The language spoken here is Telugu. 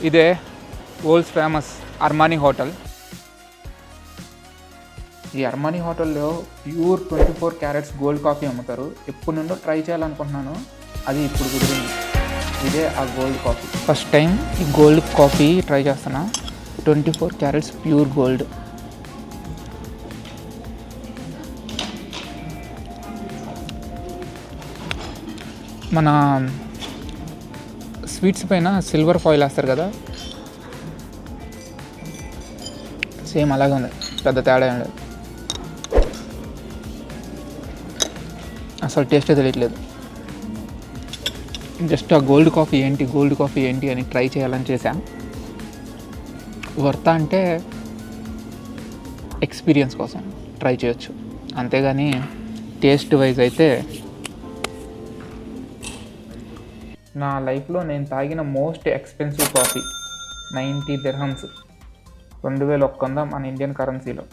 ఇదే వరల్డ్స్ ఫేమస్ అర్మానీ హోటల్. ఈ అర్మానీ హోటల్లో ప్యూర్ 24 క్యారెట్స్ గోల్డ్ కాఫీ అమ్ముతారు. ఎప్పటి నుండో ట్రై చేయాలనుకుంటున్నాను, అది ఇప్పుడు కుదిరింది. ఇదే ఆ గోల్డ్ కాఫీ. ఫస్ట్ టైం ఈ గోల్డ్ కాఫీ ట్రై చేస్తున్నా. 24 క్యారెట్స్ ప్యూర్ గోల్డ్. మన స్వీట్స్ పైన సిల్వర్ ఫాయిల్ వేస్తారు కదా, సేమ్ అలాగే ఉంది, పెద్ద తేడా ఏం లేదు. అసలు టేస్టే తెలియట్లేదు. జస్ట్ ఆ గోల్డ్ కాఫీ ఏంటి అని ట్రై చేయాలని చేశాను. వర్తా అంటే ఎక్స్పీరియన్స్ కోసం ట్రై చేయొచ్చు, అంతేగాని టేస్ట్ వైజ్ అయితే నా లైఫ్లో నేను తాగిన మోస్ట్ ఎక్స్పెన్సివ్ కాఫీ 90 dirhams, 2100 మన ఇండియన్ కరెన్సీలో.